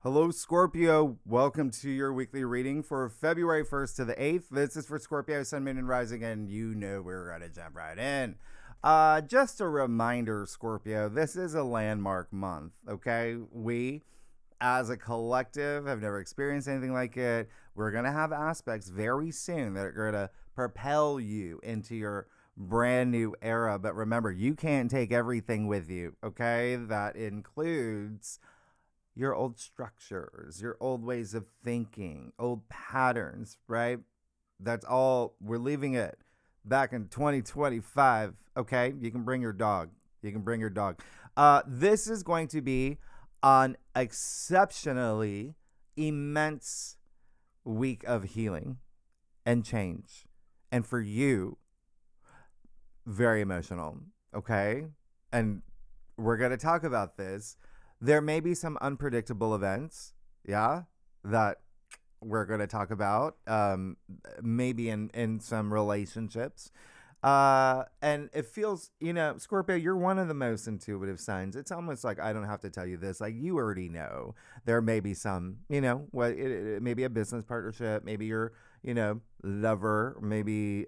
Hello, Scorpio. Welcome to your weekly reading for February 1st to the 8th. This is for Scorpio, Sun, Moon, and Rising, and you know we're going to jump right in. Just a reminder, Scorpio, this is a landmark month, okay? We, as a collective, have never experienced anything like it. We're going to have aspects very soon that are going to propel you into your brand new era. But remember, you can't take everything with you, okay? That includes your old structures, your old ways of thinking, old patterns, right? That's all. We're leaving it back in 2025. Okay. You can bring your dog. You can bring your dog. This is going to be an exceptionally immense week of healing and change. And for you, very emotional. Okay. And we're going to talk about this. There may be some unpredictable events, yeah, that we're going to talk about, maybe in some relationships. And it feels, Scorpio, you're one of the most intuitive signs. It's almost like I don't have to tell you this. Like, you already know. There may be some, it may be a business partnership, maybe your, lover, maybe,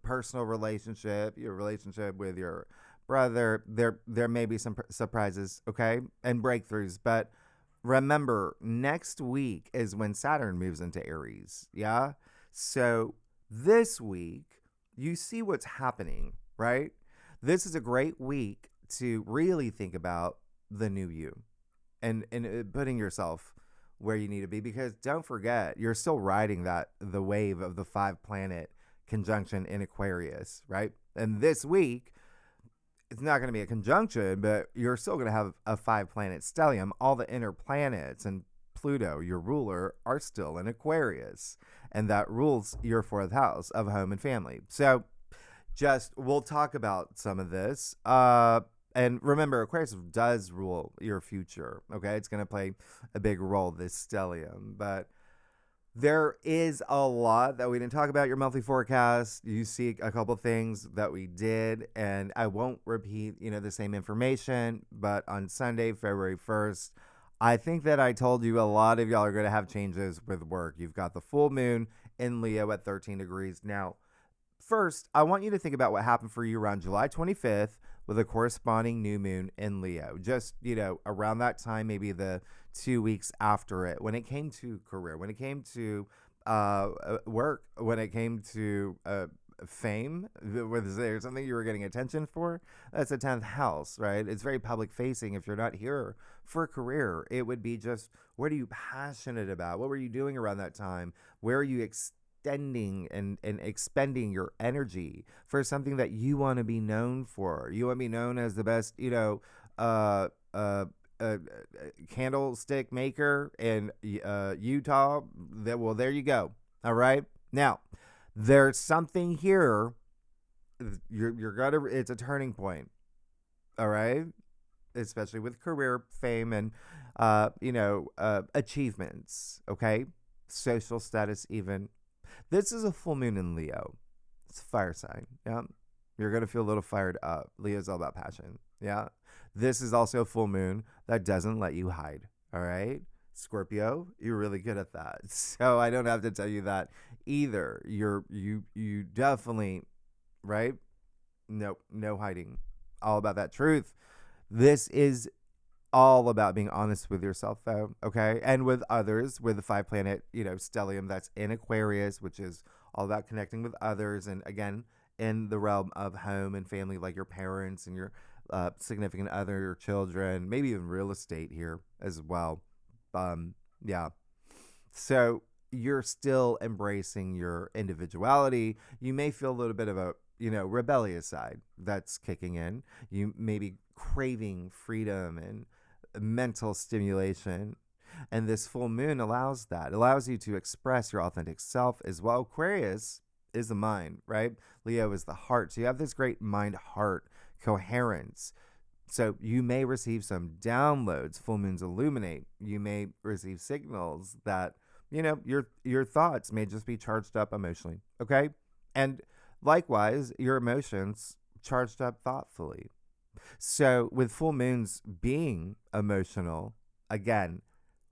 personal relationship, your relationship with your brother. There may be some surprises, okay, and breakthroughs. But remember, next week is when Saturn moves into Aries. Yeah. So this week, you see what's happening, right? This is a great week to really think about the new you and putting yourself where you need to be, because don't forget, you're still riding the wave of the 5 planet conjunction in Aquarius, right? And this week, it's not going to be a conjunction, but you're still going to have a 5 planet stellium. All the inner planets and Pluto, your ruler, are still in Aquarius, and that rules your 4th house of home and family. So we'll talk about some of this. And remember, Aquarius does rule your future. Okay. It's going to play a big role, this stellium, but there is a lot that we didn't talk about. Your monthly forecast, you see a couple things that we did, and I won't repeat, the same information, but on Sunday, February 1st, I think that I told you a lot of y'all are going to have changes with work. You've got the full moon in Leo at 13 degrees. Now, first, I want you to think about what happened for you around July 25th with a corresponding new moon in Leo. Just, around that time, maybe the 2 weeks after it, when it came to career, when it came to work, when it came to fame, was there something you were getting attention for? That's the 10th house, right? It's very public facing. If you're not here for a career, it would be just, what are you passionate about? What were you doing around that time? Where are you extending and expending your energy for something that you want to be known for? You want to be known as the best, uh, uh, candlestick maker in Utah. There you go. All right. Now, there's something here. You're gonna. It's a turning point. All right, especially with career, fame, and achievements. Okay, social status, even. This is a full moon in Leo. It's a fire sign. Yeah, you're gonna feel a little fired up. Leo's all about passion. Yeah. This is also a full moon that doesn't let you hide. All right. Scorpio, you're really good at that. So I don't have to tell you that either. You definitely, right? No hiding. All about that truth. This is all about being honest with yourself, though, okay? And with others, with the 5 planet, stellium that's in Aquarius, which is all about connecting with others. And again, in the realm of home and family, like your parents and your significant other, your children, maybe even real estate here as well. Yeah. So you're still embracing your individuality. You may feel a little bit of a, rebellious side that's kicking in. You may be craving freedom and mental stimulation. And this full moon allows that. It allows you to express your authentic self as well. Aquarius is the mind, right? Leo is the heart. So you have this great mind-heart coherence. So you may receive some downloads. Full moons illuminate. You may receive signals that, your thoughts may just be charged up emotionally. Okay. And likewise, your emotions charged up thoughtfully. So with full moons being emotional, again,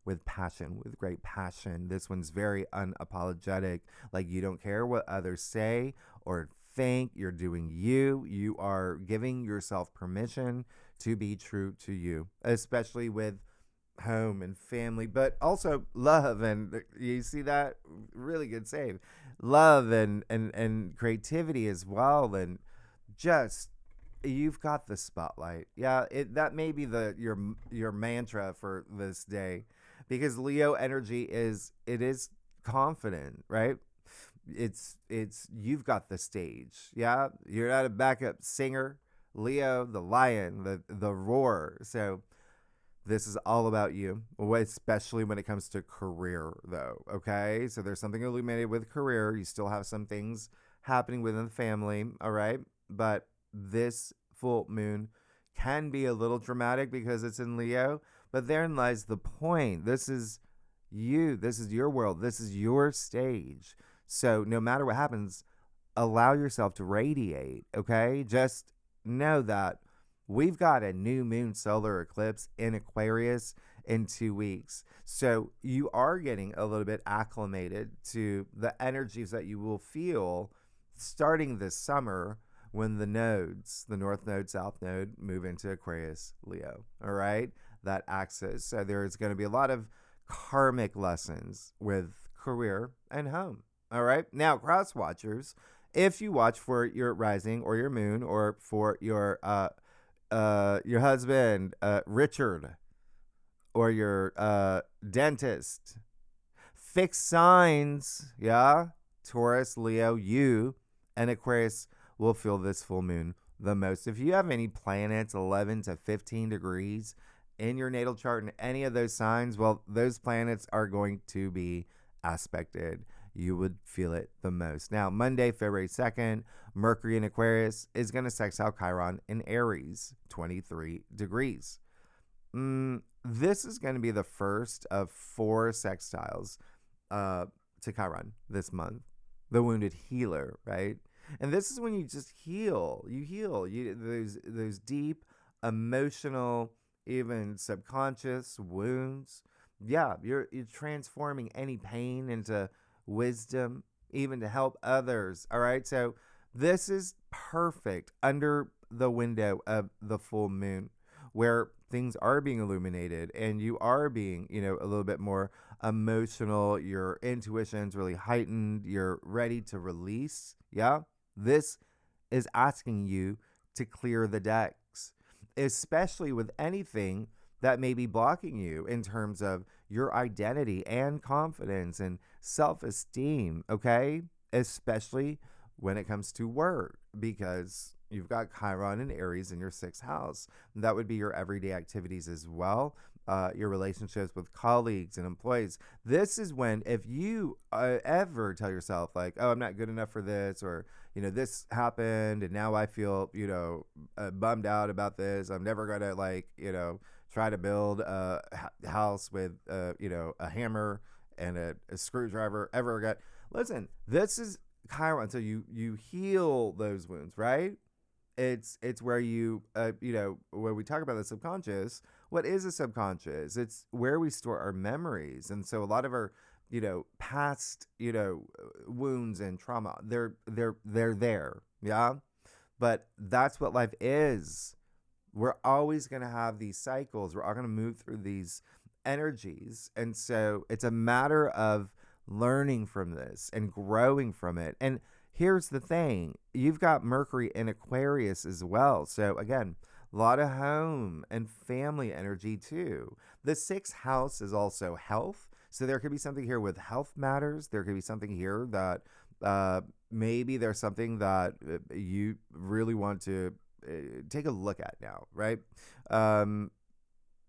with passion, with great passion. This one's very unapologetic. Like, you don't care what others say or think. You're doing you. You are giving yourself permission to be true to you, especially with home and family, but also love. And you see that really good save, love and creativity as well. And just, you've got the spotlight. Yeah, that may be your mantra for this day, because Leo energy is confident, right? It's you've got the stage. Yeah, you're not a backup singer. Leo, the lion, the roar. So this is all about you, especially when it comes to career, though. Okay, so there's something illuminated with career. You still have some things happening within the family, all right? But this full moon can be a little dramatic because it's in Leo, but therein lies the point. This is you. This is your world. This is your stage. So no matter what happens, allow yourself to radiate, okay? Just know that we've got a new moon solar eclipse in Aquarius in 2 weeks. So you are getting a little bit acclimated to the energies that you will feel starting this summer when the nodes, the North Node, South Node, move into Aquarius, Leo. All right? That axis. So there's going to be a lot of karmic lessons with career and home. All right? Now, cross watchers, if you watch for your rising or your moon, or for your husband, Richard, or your dentist, fixed signs, yeah, Taurus, Leo, you, and Aquarius will feel this full moon the most. If you have any planets 11 to 15 degrees in your natal chart in any of those signs, well, those planets are going to be aspected. You would feel it the most. Now, Monday, February 2nd, Mercury in Aquarius is going to sextile Chiron in Aries, 23 degrees. This is going to be the first of 4 sextiles to Chiron this month. The wounded healer, right? And this is when you just heal. You heal. Those deep, emotional, even subconscious wounds. Yeah, you're transforming any pain into wisdom, even to help others. All right, so this is perfect under the window of the full moon, where things are being illuminated and you are being, a little bit more emotional. Your intuition's really heightened. You're ready to release. Yeah, this is asking you to clear the decks, especially with anything that may be blocking you in terms of your identity and confidence and self-esteem, okay? Especially when it comes to work, because you've got Chiron and Aries in your 6th house. That would be your everyday activities as well, your relationships with colleagues and employees. This is when, if you ever tell yourself like, oh, I'm not good enough for this, or, this happened and now I feel, bummed out about this. I'm never going to try to build a house with, a hammer and a screwdriver ever again. Listen, this is Chiron. So you heal those wounds, right? It's where when we talk about the subconscious, what is a subconscious? It's where we store our memories. And so a lot of our, past, wounds and trauma, they're there. Yeah. But that's what life is. We're always going to have these cycles. We're all going to move through these energies. And so it's a matter of learning from this and growing from it. And here's the thing. You've got Mercury in Aquarius as well. So again, a lot of home and family energy too. The 6th house is also health. So there could be something here with health matters. There could be something here that maybe there's something that you really want to take a look at now, right?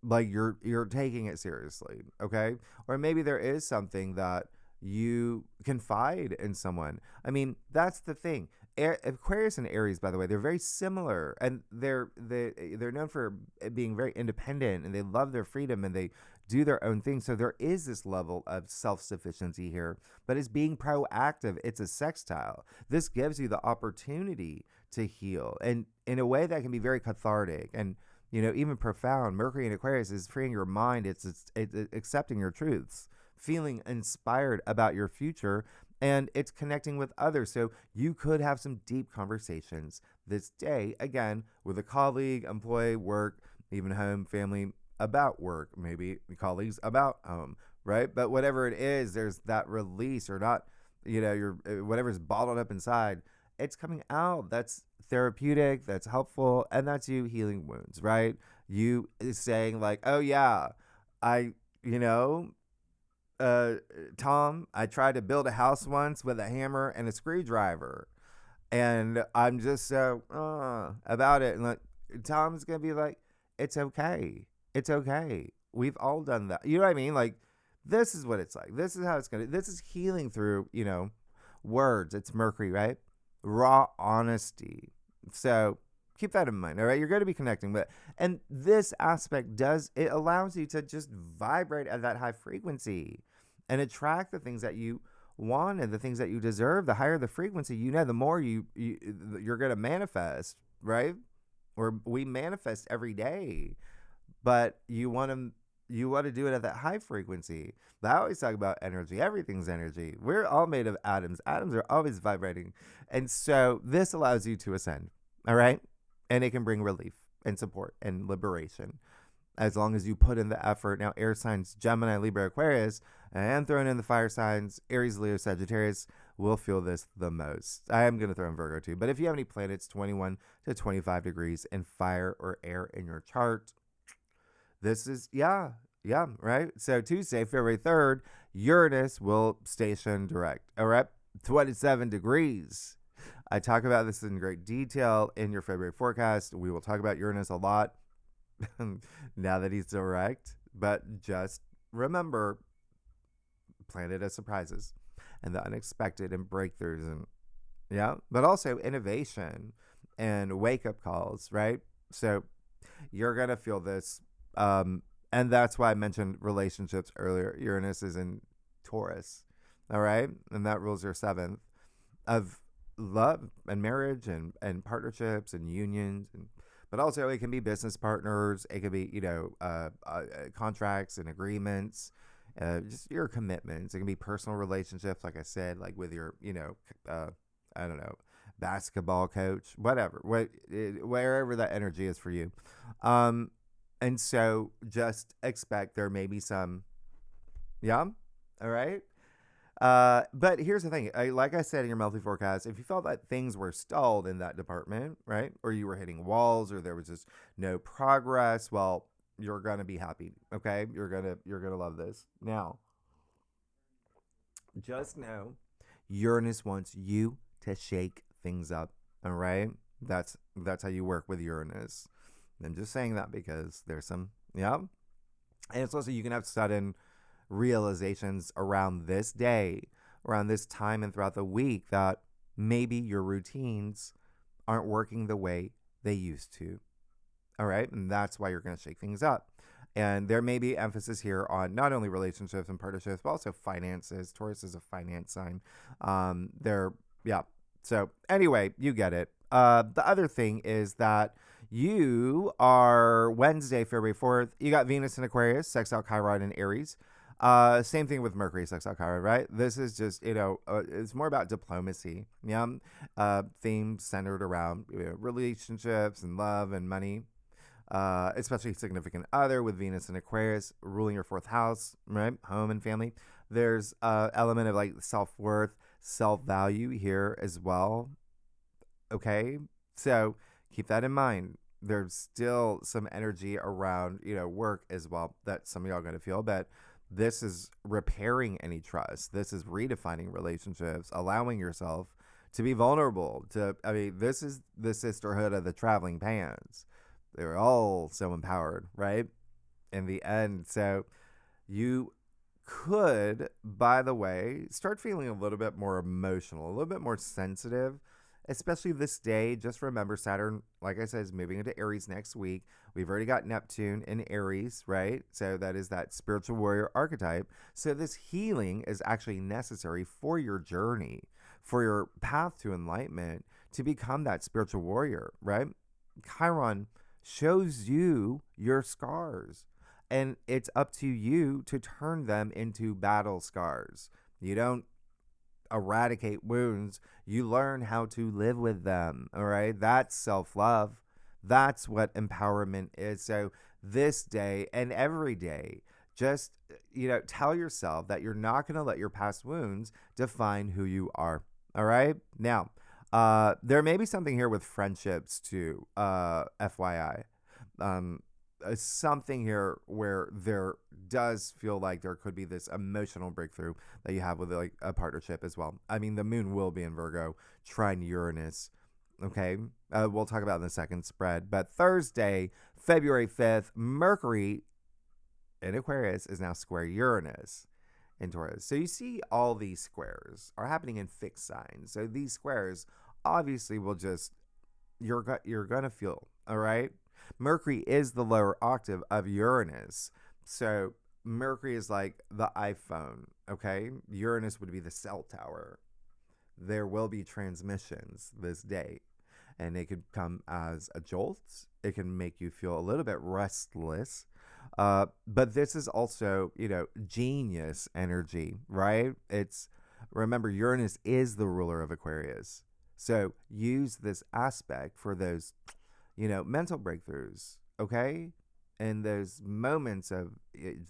Like you're taking it seriously, okay? Or maybe there is something that you confide in someone. I mean, that's the thing. Aquarius and Aries, by the way, they're very similar, and they're known for being very independent, and they love their freedom, and they do their own thing. So there is this level of self-sufficiency here, but it's being proactive. It's a sextile. This gives you the opportunity to heal, and in a way that can be very cathartic. And even profound. Mercury in Aquarius is freeing your mind. It's accepting your truths, feeling inspired about your future, and it's connecting with others. So you could have some deep conversations this day, again, with a colleague, employee, work, even home, family, about work, maybe colleagues about home, right? But whatever it is, there's that release, or not, your whatever's bottled up inside, it's coming out. That's therapeutic, that's helpful, and that's you healing wounds, right? You saying like, oh yeah, I, Tom, I tried to build a house once with a hammer and a screwdriver, and I'm just so about it. And like, Tom's gonna be like, it's okay, it's okay. We've all done that. You know what I mean? Like, this is what it's like. This is how it's gonna. This is healing through, words. It's Mercury, right? Raw honesty. So keep that in mind. All right, you're going to be connecting, and this aspect it allows you to just vibrate at that high frequency and attract the things that you want and the things that you deserve. The higher the frequency, the more you're going to manifest, right? Or we manifest every day, but you want to do it at that high frequency. I always talk about energy. Everything's energy. We're all made of atoms. Atoms are always vibrating. And so this allows you to ascend. All right. And it can bring relief and support and liberation as long as you put in the effort. Now, air signs, Gemini, Libra, Aquarius, and throwing in the fire signs, Aries, Leo, Sagittarius, will feel this the most. I am going to throw in Virgo too. But if you have any planets 21 to 25 degrees in fire or air in your chart, this is, yeah, right? So Tuesday, February 3rd, Uranus will station direct. All right, 27 degrees. I talk about this in great detail in your February forecast. We will talk about Uranus a lot now that he's direct. But just remember, planet of surprises and the unexpected and breakthroughs, and but also innovation and wake-up calls, right? So you're going to feel this. And that's why I mentioned relationships earlier. Uranus is in Taurus, all right? And that rules your 7th of love and marriage and partnerships and unions. But also it can be business partners. It can be, contracts and agreements, just your commitments. It can be personal relationships, like I said, like with your, I don't know, basketball coach, whatever, wherever that energy is for you. And so just expect there may be some, all right? But here's the thing. Like I said in your monthly forecast, if you felt that things were stalled in that department, right? Or you were hitting walls, or there was just no progress, well, you're going to be happy, okay? You're going to love this. Now, just know Uranus wants you to shake things up, all right? That's how you work with Uranus. I'm just saying that because there's some, and it's also, you can have sudden realizations around this day, around this time, and throughout the week that maybe your routines aren't working the way they used to. All right. And that's why you're going to shake things up. And there may be emphasis here on not only relationships and partnerships, but also finances. Taurus is a finance sign. So anyway, you get it. The other thing is that you are Wednesday, February 4th. You got Venus in Aquarius, sextile Chiron in Aries. Same thing with Mercury, sextile Chiron, right? This is just, it's more about diplomacy. Themes centered around relationships and love and money, especially significant other with Venus in Aquarius ruling your 4th house, right? Home and family. There's an element of like self-worth, self-value here as well. Okay. So keep that in mind. There's still some energy around, work as well that some of y'all are going to feel, but this is repairing any trust. This is redefining relationships, allowing yourself to be vulnerable this is the sisterhood of the traveling pants. They're all so empowered, right? In the end. So you could, by the way, start feeling a little bit more emotional, a little bit more sensitive, especially this day. Just remember, Saturn, like I said, is moving into Aries next week. We've already got Neptune in Aries, right? So that is that spiritual warrior archetype. So this healing is actually necessary for your journey, for your path to enlightenment, to become that spiritual warrior, right? Chiron shows you your scars. And it's up to you to turn them into battle scars. You don't eradicate wounds, you learn how to live with them. All right. That's self love. That's what empowerment is. So, this day and every day, just, tell yourself that you're not going to let your past wounds define who you are. All right. Now, there may be something here with friendships too, FYI. Um, something here where there does feel like there could be this emotional breakthrough that you have with like a partnership as well. I mean, the moon will be in Virgo, trine Uranus. Okay. We'll talk about in the second spread. But Thursday, February 5th, Mercury in Aquarius is now square Uranus in Taurus. So you see all these squares are happening in fixed signs. So these squares obviously will just, you're going to feel, all right? Mercury is the lower octave of Uranus. So Mercury is like the iPhone, okay? Uranus would be the cell tower. There will be transmissions this day, and it could come as a jolt. It can make you feel a little bit restless. But this is also, genius energy, right? Remember, Uranus is the ruler of Aquarius. So use this aspect for those, mental breakthroughs, okay? And those moments of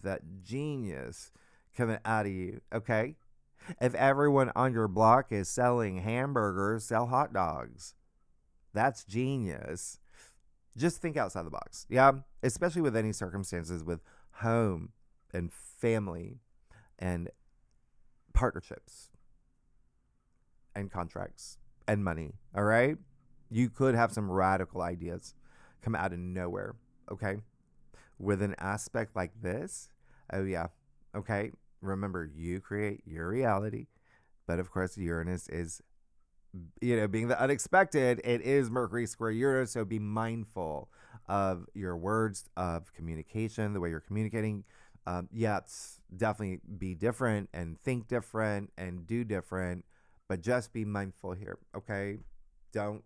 that genius coming out of you, okay? If everyone on your block is selling hamburgers, sell hot dogs. That's genius. Just think outside the box. Yeah. Especially with any circumstances with home and family and partnerships and contracts and money. All right. You could have some radical ideas come out of nowhere. Okay. With an aspect like this. Oh, yeah. Okay. Remember, you create your reality. But of course, Uranus is, being the unexpected. It is Mercury square Uranus. So be mindful of your words, of communication, the way you're communicating. It's definitely be different and think different and do different. But just be mindful here. Okay. Don't,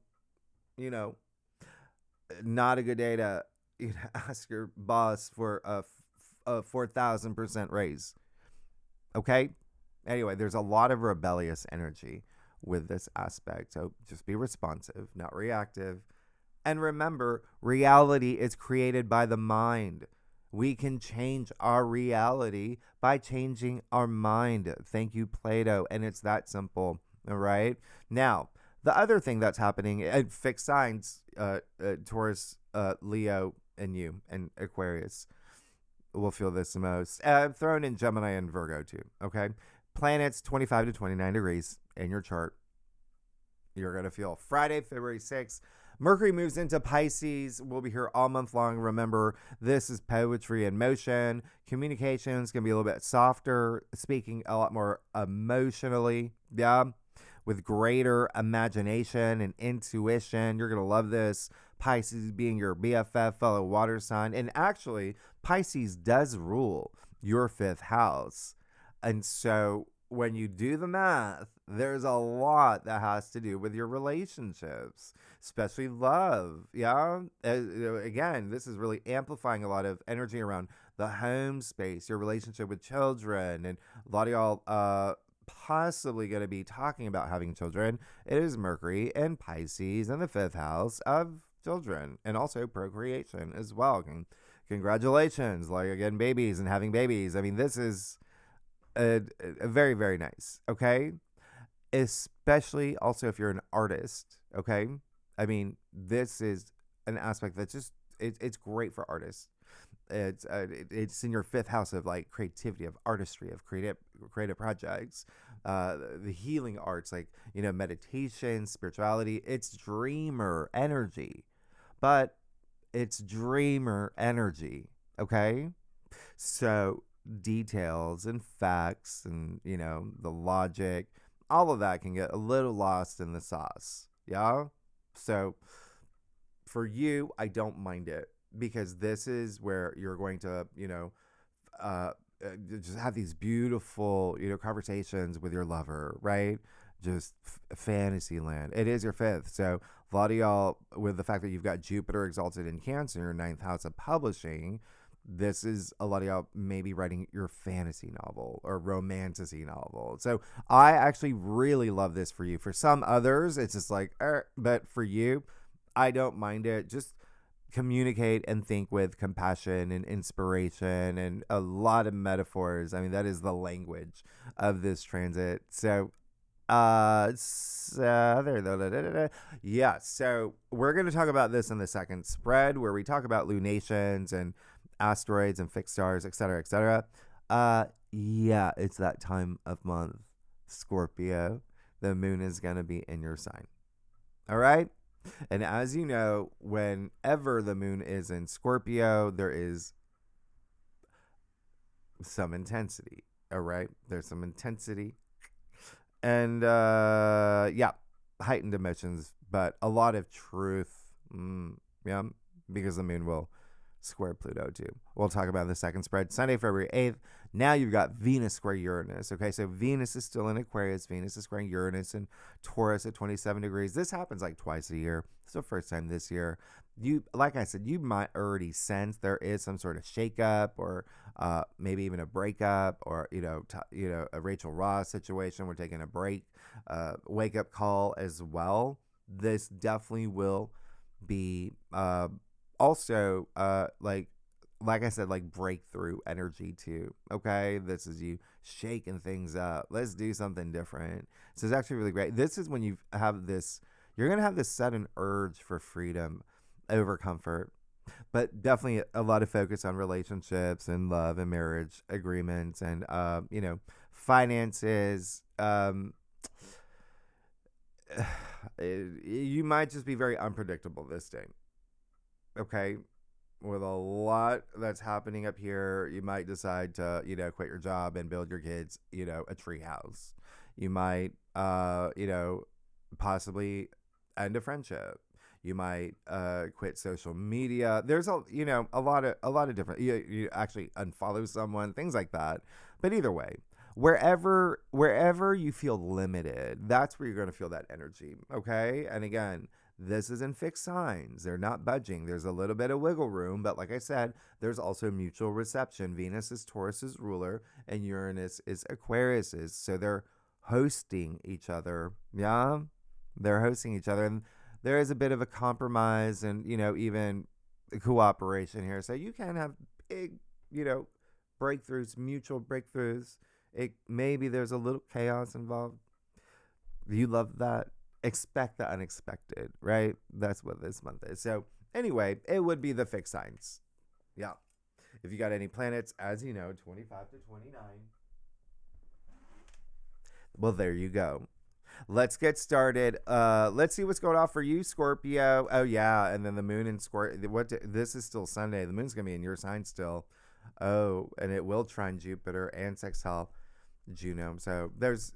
not a good day to ask your boss for a 4,000% raise. Okay. Anyway, there's a lot of rebellious energy with this aspect. So just be responsive, not reactive. And remember, reality is created by the mind. We can change our reality by changing our mind. Thank you, Plato. And it's that simple. All right. Now, the other thing that's happening at fixed signs, Taurus, Leo, and you, and Aquarius will feel this the most. Thrown in Gemini and Virgo too. Okay. Planets 25 to 29 degrees in your chart. You're going to feel Friday, February 6th. Mercury moves into Pisces. We'll be here all month long. Remember, this is poetry in motion. Communication is going to be a little bit softer, speaking a lot more emotionally. Yeah. With greater imagination and intuition. You're going to love this. Pisces being your BFF, fellow water sign. And actually, Pisces does rule your fifth house. And so when you do the math, there's a lot that has to do with your relationships, especially love. Yeah. Again, this is really amplifying a lot of energy around the home space, your relationship with children. And a lot of y'all possibly going to be talking about having children. It is Mercury and Pisces in the fifth house of children and also procreation as well. Congratulations. Like, again, babies and having babies. I mean, this is a very, very nice. Okay. Especially also if you're an artist. Okay. I mean, this is an aspect that's just, it's great for artists. It's in your fifth house of like creativity, of artistry, of creative projects, the healing arts, like, meditation, spirituality. It's dreamer energy, but it's dreamer energy. Okay. So details and facts and, the logic, all of that can get a little lost in the sauce. Yeah. So for you, I don't mind it because this is where you're going to, just have these beautiful, conversations with your lover, right? just fantasy land. It is your fifth. So a lot of y'all, with the fact that you've got Jupiter exalted in Cancer, your ninth house of publishing, this is a lot of y'all maybe writing your fantasy novel or romantasy novel. So I actually really love this for you. For some others, it's just like, but for you, I don't mind it. Just communicate and think with compassion and inspiration and a lot of metaphors. I mean, that is the language of this transit. So yeah, so we're going to talk about this in the second spread where we talk about lunations and asteroids and fixed stars, etc., etc. Yeah, it's that time of month, Scorpio. The moon is going to be in your sign. All right? And as you know, whenever the moon is in Scorpio, there is some intensity. All right? There's some intensity. And yeah, heightened emotions, but a lot of truth. Yeah, because the moon will square Pluto too. We'll talk about the second spread Sunday, February 8th. Now you've got Venus square Uranus. Okay, so Venus is still in Aquarius. Venus is squaring Uranus and Taurus at 27 degrees. This happens like twice a year. It's the first time this year. You, like I said, you might already sense there is some sort of shakeup or maybe even a breakup or a Rachel Ross situation. We're taking a break, wake up call as well. This definitely will be also like I said, like breakthrough energy too. Okay, this is you shaking things up. Let's do something different. So it's actually really great. This is when you have this. You're gonna have this sudden urge for freedom over comfort, but definitely a lot of focus on relationships and love and marriage agreements and finances. You might just be very unpredictable this day. Okay, with a lot that's happening up here, you might decide to quit your job and build your kids a tree house. You might possibly end a friendship. You might quit social media. There's a lot of different. You actually unfollow someone, things like that. But either way, wherever you feel limited, that's where you're going to feel that energy. Okay, and again, this is in fixed signs. They're not budging. There's a little bit of wiggle room, but like I said, there's also mutual reception. Venus is Taurus's ruler, and Uranus is Aquarius's. So they're hosting each other. Yeah, they're hosting each other, and there is a bit of a compromise and, even cooperation here. So you can have big, breakthroughs, mutual breakthroughs. Maybe there's a little chaos involved. You love that. Expect the unexpected, right? That's what this month is. So anyway, it would be the fixed signs. Yeah. If you got any planets, as you know, 25 to 29. Well, there you go. Let's get started. Let's see what's going on for you, Scorpio. Oh yeah, and then the moon in Scorpio. This is still Sunday. The moon's gonna be in your sign still. Oh, and it will trine Jupiter and sextile Juno. So there's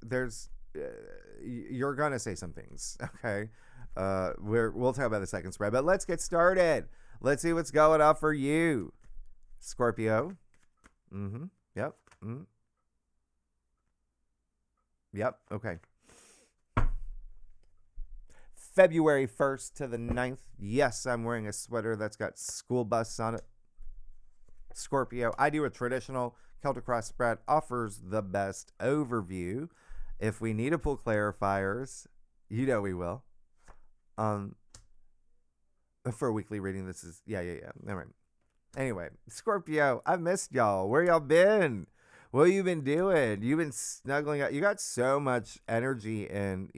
you're gonna say some things. Okay. We'll talk about the second spread, but let's get started. Let's see what's going on for you, Scorpio. Yep. Yep. Okay. February 1st to the 9th. Yes, I'm wearing a sweater that's got school bus on it. Scorpio. I do a traditional Celtic cross spread, offers the best overview. If we need to pull clarifiers, we will. For a weekly reading, this is yeah. All right. Anyway, Scorpio, I've missed y'all. Where y'all been? What you been doing? You've been snuggling up. You got so much energy in,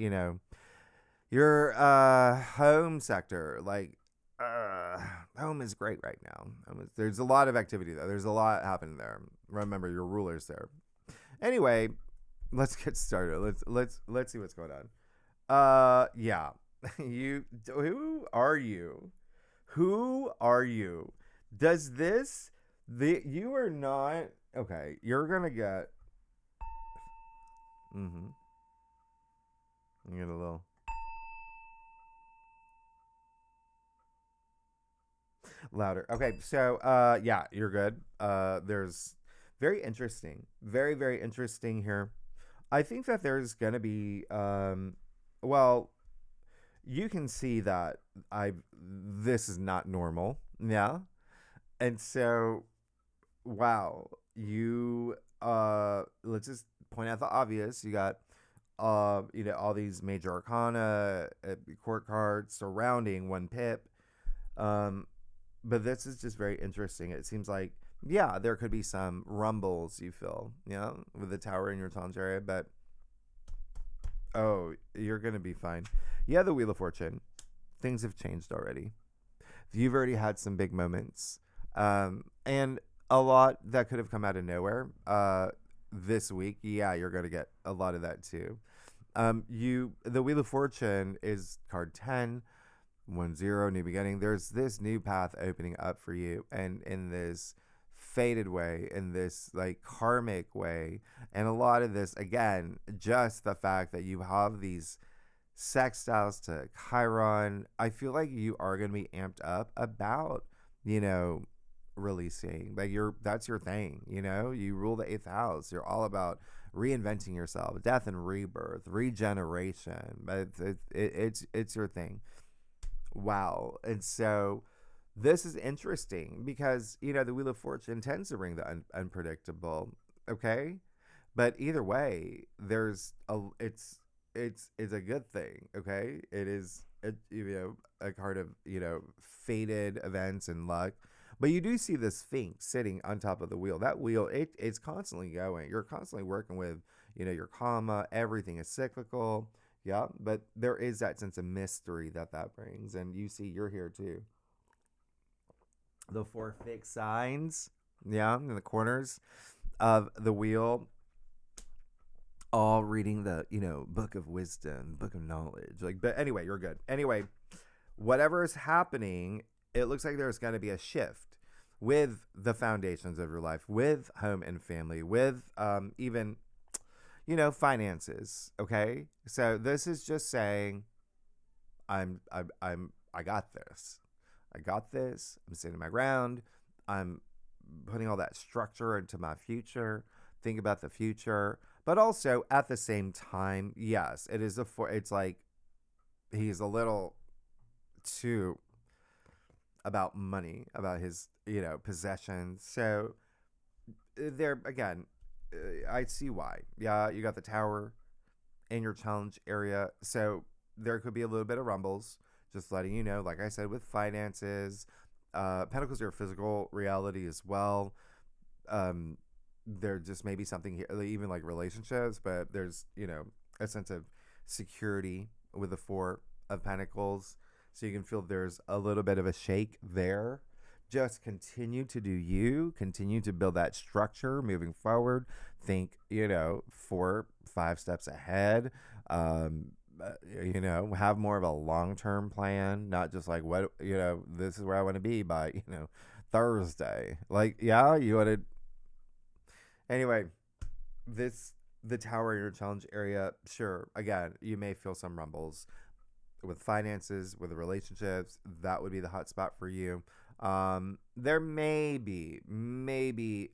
your home sector. Like, home is great right now. There's a lot of activity though. There's a lot happening there. Remember, your ruler's there. Anyway, let's get started. Let's see what's going on. Yeah. Who are you? Who are you? Does this you are not okay, you're gonna get you get a little louder. Okay, so yeah, you're good. There's very interesting. Very, very interesting here. I think that there's gonna be well, you can see that I this is not normal. Yeah. And so wow, you let's just point out the obvious. You got all these major arcana court cards surrounding one pip. Um but this is just very interesting. It seems like yeah, there could be some rumbles you feel, with the tower in your challenge area, but oh, you're gonna be fine. Yeah, the Wheel of Fortune. Things have changed already. You've already had some big moments, and a lot that could have come out of nowhere. This week, yeah, you're gonna get a lot of that too. The Wheel of Fortune is card 10, 1-0, new beginning. There's this new path opening up for you, and in this faded way, in this like karmic way, and a lot of this again, just the fact that you have these sextiles to Chiron. I feel like you are going to be amped up about, you know, releasing. Like that's your thing, You rule the 8th house. You're all about reinventing yourself, death and rebirth, regeneration. But it's your thing. Wow. And so this is interesting because, the Wheel of Fortune tends to bring the unpredictable, okay? But either way, it's a good thing, okay? It is a card of, fated events and luck. But you do see the Sphinx sitting on top of the wheel. That wheel, it's constantly going. You're constantly working with, your karma. Everything is cyclical. Yeah, but there is that sense of mystery that brings. And you see, you're here too. The 4 fixed signs, yeah, in the corners of the wheel, all reading the, book of wisdom, book of knowledge. Like, but anyway, you're good. Anyway, whatever is happening, it looks like there's going to be a shift with the foundations of your life, with home and family, with even, finances. Okay. So this is just saying, I got this. I got this. I'm standing my ground. I'm putting all that structure into my future. Think about the future. But also at the same time, yes, it's like he's a little too about money, about his, possessions. So there again, I see why. Yeah, you got the tower in your challenge area. So there could be a little bit of rumbles. Just letting you know, like I said, with finances, pentacles are a physical reality as well. There just may be something here, even like relationships, but there's, a sense of security with the 4 of Pentacles. So you can feel there's a little bit of a shake there. Just continue to do you, continue to build that structure moving forward. Think, 4, 5 steps ahead. Have more of a long-term plan, not just like what, this is where I want to be by, Thursday. Like, yeah, you want to. Anyway, the tower in your challenge area, sure. Again, you may feel some rumbles with finances, with the relationships. That would be the hot spot for you. There may be,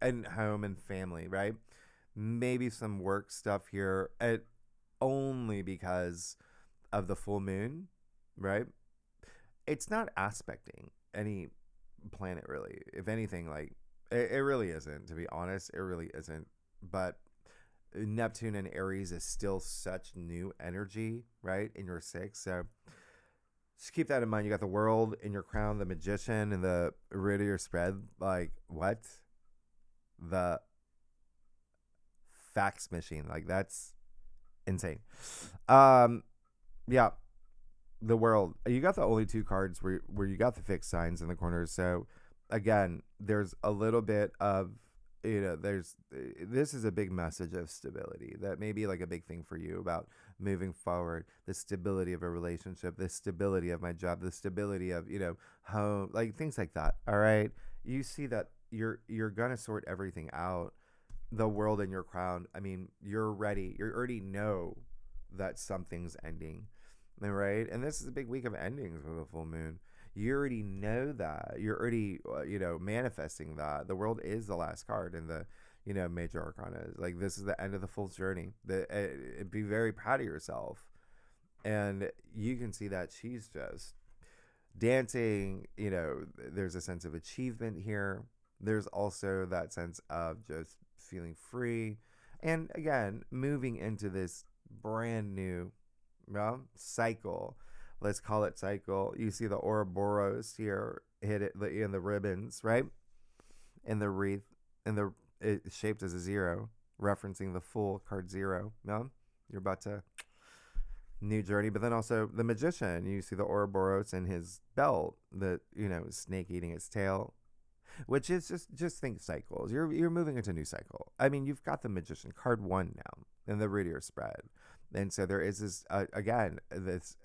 and home and family, right? Maybe some work stuff here, only because of the full moon, right? It's not aspecting any planet really. If anything, like it really isn't, to be honest. It really isn't. But Neptune and Aries is still such new energy, right? In your 6. So just keep that in mind. You got the World in your crown, the Magician, and the root of your spread. Like, what? The fax machine. Like, that's insane. Yeah. The World. You got the only 2 cards where you got the fixed signs in the corners. So again, there's a little bit of, this is a big message of stability. That may be like a big thing for you about moving forward. The stability of a relationship, the stability of my job, the stability of, home, like things like that. All right. You see that you're gonna sort everything out. The World in your crown. I mean, you're ready. You already know that something's ending. Right? And this is a big week of endings with a full moon. You already know that. You're already, manifesting that. The World is the last card in the, major arcana. Like, this is the end of the fool's journey. Be very proud of yourself. And you can see that she's just dancing. There's a sense of achievement here. There's also that sense of just feeling free. And again, moving into this brand new cycle. Let's call it cycle. You see the Ouroboros here, hit it in the ribbons, right? In the wreath, it's shaped as a 0, referencing the Fool card 0. You're about to new journey. But then also the Magician. You see the Ouroboros in his belt, the snake eating its tail, which is just think cycles. You're moving into a new cycle. I mean, you've got the Magician card 1 now in the Reader spread, and so there is this again this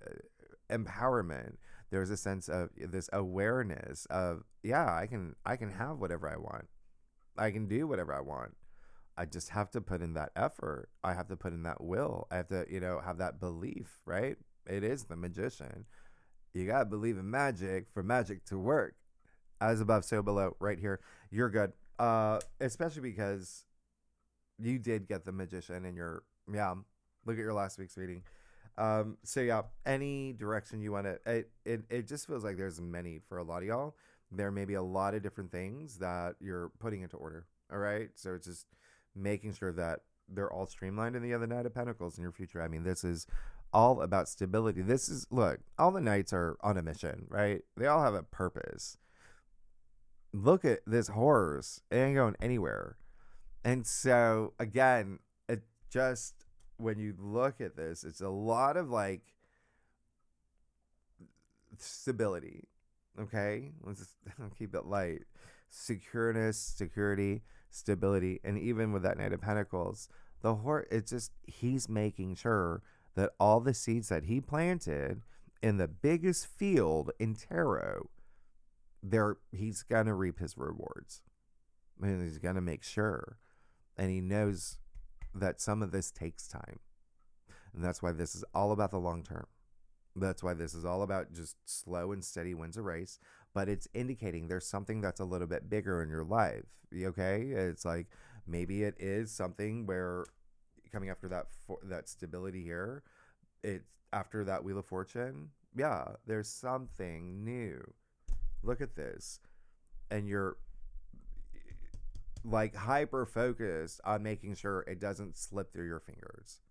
empowerment. There's a sense of this awareness of, I can have whatever I want. I can do whatever I want. I just have to put in that effort. I have to put in that will. I have to, have that belief, right? It is the Magician. You got to believe in magic for magic to work. As above, so below, right here. You're good. Especially because you did get the Magician in your, look at your last week's reading. Any direction you want to, it just feels like there's many for a lot of y'all. There may be a lot of different things that you're putting into order. All right. So it's just making sure that they're all streamlined in the other Knight of Pentacles in your future. I mean, this is all about stability. Look, all the Knights are on a mission, right? They all have a purpose. Look at this horse. It ain't going anywhere. And so, again, it just, when you look at this, it's a lot of like stability. Okay? Let's just keep it light. Security, stability. And even with that Knight of Pentacles, the horse, it's just, he's making sure that all the seeds that he planted in the biggest field in tarot, he's going to reap his rewards. And he's going to make sure. And he knows that some of this takes time. And that's why this is all about the long term. That's why this is all about just slow and steady wins a race. But it's indicating there's something that's a little bit bigger in your life. Okay? It's like, maybe it is something where coming after that stability here, it's after that Wheel of Fortune. Yeah, there's something new. Look at this. And you're like hyper focused on making sure it doesn't slip through your fingers.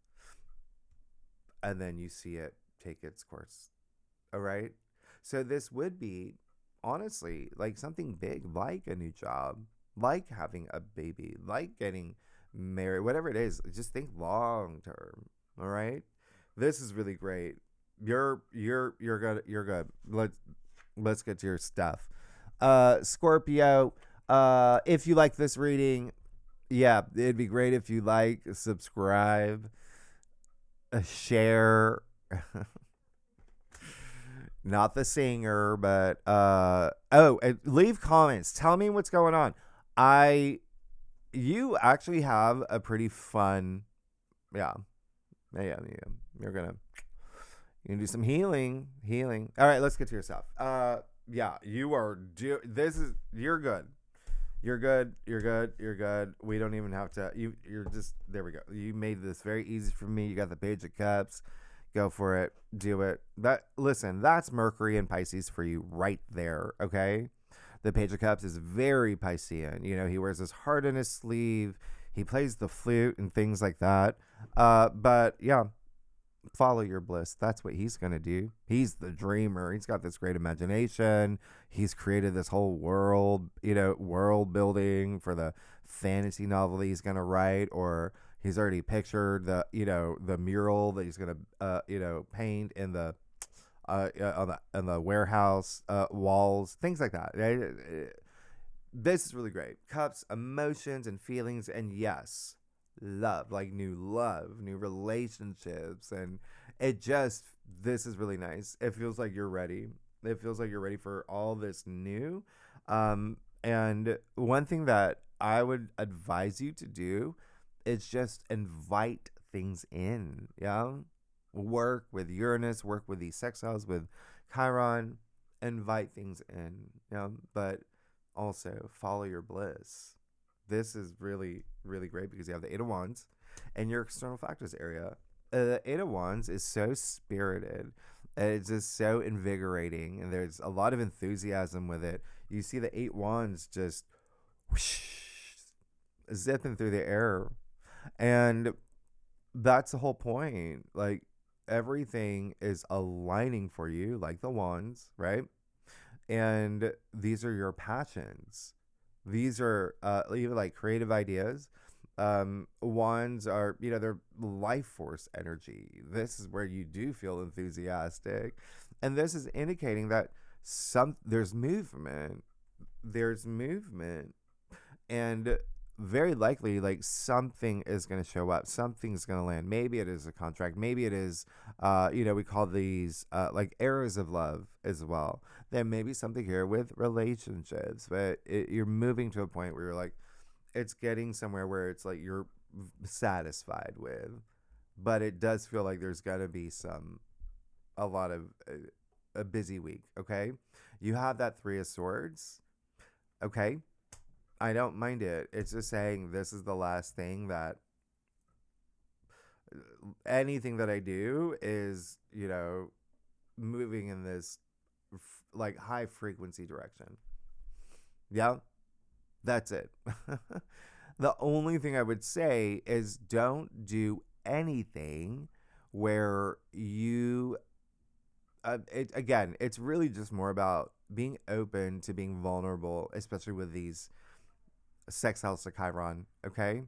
And then you see it take its course. All right. So this would be honestly like something big, like a new job, like having a baby, like getting married, whatever it is. Just think long term. All right. This is really great. You're good. Let's get to your stuff. Scorpio, if you like this reading, it'd be great if you like, subscribe, share. Not the singer, but leave comments. Tell me what's going on. You actually have a pretty fun, you're gonna do some healing. All right, let's get to your stuff. You are you're good. You're good. We don't even have to. You're just, there we go. You made this very easy for me. You got the Page of Cups. Go for it. Do it. Listen, that's Mercury and Pisces for you right there. Okay. The Page of Cups is very Piscean. He wears his heart in his sleeve. He plays the flute and things like that. But yeah, follow your bliss. That's what he's going to do. He's the dreamer. He's got this great imagination. He's created this whole world, world building for the fantasy novel that he's going to write, or he's already pictured the mural that he's going to, paint in the on the warehouse walls, things like that. This is really great. Cups, emotions and feelings, and yes, love, like new relationships, and this is really nice. It feels like you're ready. It feels like you're ready for all this new. And one thing that I would advise you to do is just invite things in. Work with Uranus, work with these sextiles with Chiron, invite things in. But also follow your bliss. this is really, really great because you have the Eight of Wands and your external factors area. The Eight of Wands is so spirited. And it's just so invigorating. And there's a lot of enthusiasm with it. You see the Eight Wands just whoosh, zipping through the air. And that's the whole point. Like, everything is aligning for you, like the wands, right? And these are your passions. These are even like creative ideas. Wands are, they're life force energy. This is where you do feel enthusiastic. And this is indicating that there's movement. There's movement. And very likely, like, something is going to show up. Something's going to land. Maybe it is a contract. Maybe it is, we call these like arrows of love as well. There may be something here with relationships, but you're moving to a point where you're like, it's getting somewhere where it's like you're satisfied with, but it does feel like there's got to be a lot of a busy week. Okay. You have that Three of Swords. Okay. I don't mind it. It's just saying this is the last thing that anything that I do is, moving in this like high frequency direction. Yeah, that's it. The only thing I would say is don't do anything where you, again, it's really just more about being open to being vulnerable, especially with these sextiles to Chiron, okay?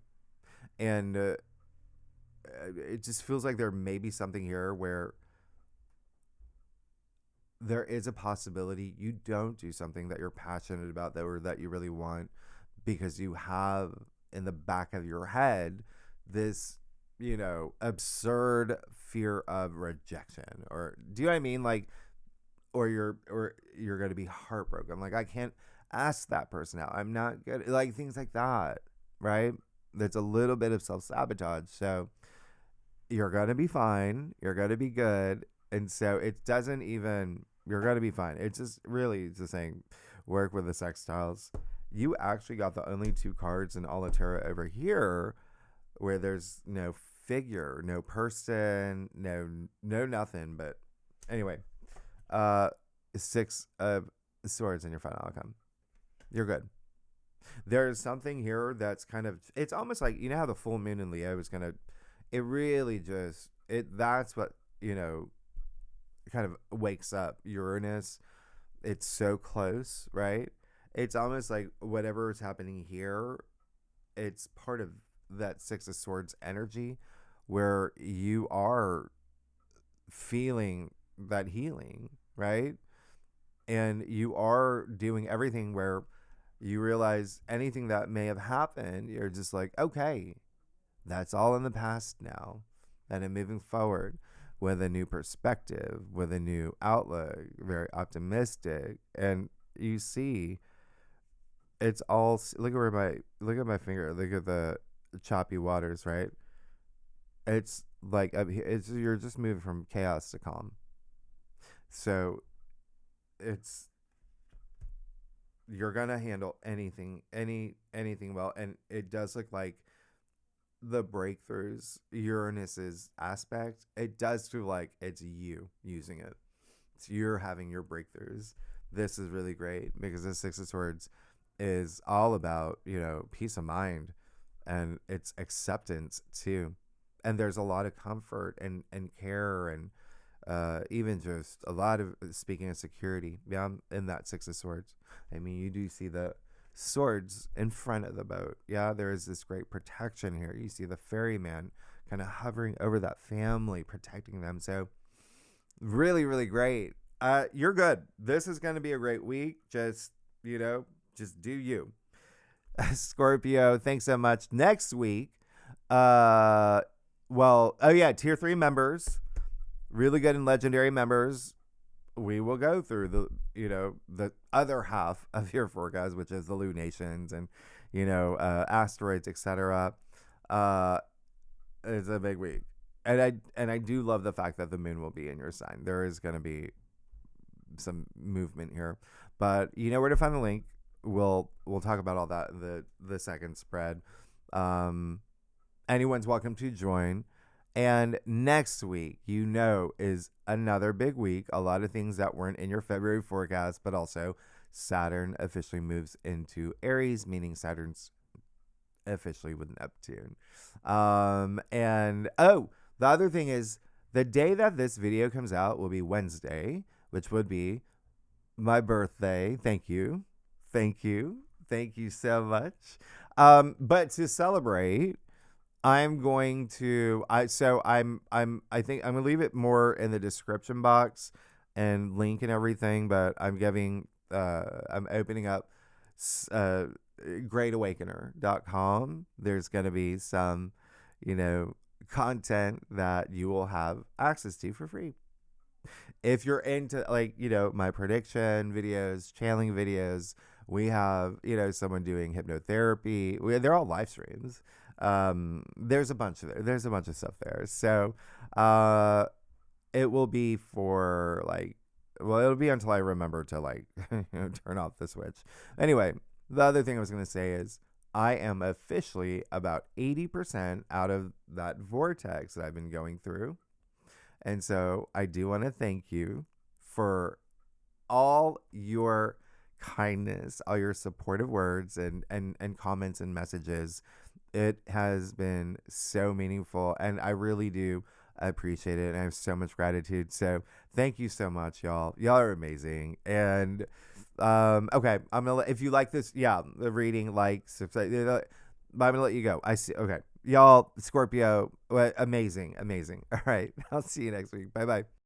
And it just feels like there may be something here where there is a possibility you don't do something that you're passionate about or that you really want because you have in the back of your head this, absurd fear of rejection. Or do you know what I mean? Like, or you're going to be heartbroken. Like, I can't ask that person out. I'm not good. Like, things like that, right? There's a little bit of self-sabotage. So you're going to be fine. You're going to be good. And so it doesn't even, you're going to be fine. It's just really just saying, work with the sextiles. You actually got the only two cards in all of tarot over here where there's no figure, no person, no nothing. But anyway, Six of Swords in your final outcome. You're good. There's something here that's kind of, it's almost like, how the full moon in Leo is going to, it really just, that's what, kind of wakes up Uranus. It's so close, right? It's almost like whatever is happening here, it's part of that Six of Swords energy where you are feeling that healing, right? And you are doing everything where you realize anything that may have happened, you're just like, okay, that's all in the past now. And I'm moving forward with a new perspective, with a new outlook, very optimistic. And you see, it's all, look at my finger, look at the choppy waters, right? It's like, you're just moving from chaos to calm. So you're gonna handle anything well, and it does look like the breakthroughs, Uranus's aspect, it does feel like it's you using it. It's you're having your breakthroughs. This is really great because the Six of Swords is all about, peace of mind and it's acceptance too. And there's a lot of comfort and care and even just a lot of, speaking of security, in that Six of Swords. I mean, you do see the swords in front of the boat. Yeah, there is this great protection here. You see the ferryman kind of hovering over that family, protecting them. So really, really great. You're good. This is going to be a great week. Just do you. Scorpio, thanks so much. Next week, tier 3 members, really good and legendary members. We will go through the other half of your forecast, which is the lunations and, asteroids, etc. It's a big week. And I do love the fact that the moon will be in your sign. There is going to be some movement here, but you know where to find the link. we'll talk about all that in the second spread. Anyone's welcome to join. And next week, is another big week. A lot of things that weren't in your February forecast, but also Saturn officially moves into Aries, meaning Saturn's officially with Neptune. And the other thing is the day that this video comes out will be Wednesday, which would be my birthday. Thank you. Thank you. Thank you so much. But to celebrate, I'm going to I think I'm gonna leave it more in the description box and link and everything, but I'm opening up greatawakener.com. There's gonna be some, content that you will have access to for free. If you're into my prediction videos, channeling videos, we have, someone doing hypnotherapy. They're all live streams. There's a bunch of stuff there. So it will be for it'll be until I remember to turn off the switch. Anyway, the other thing I was going to say is I am officially about 80% out of that vortex that I've been going through. And so I do want to thank you for all your kindness, all your supportive words and comments and messages. It has been so meaningful, and I really do appreciate it, and I have so much gratitude. So thank you so much, y'all. Y'all are amazing. And okay, I'm gonna if you like this, the reading, subscribe, I'm gonna let you go. I see. Okay, y'all, Scorpio, amazing. All right, I'll see you next week. Bye.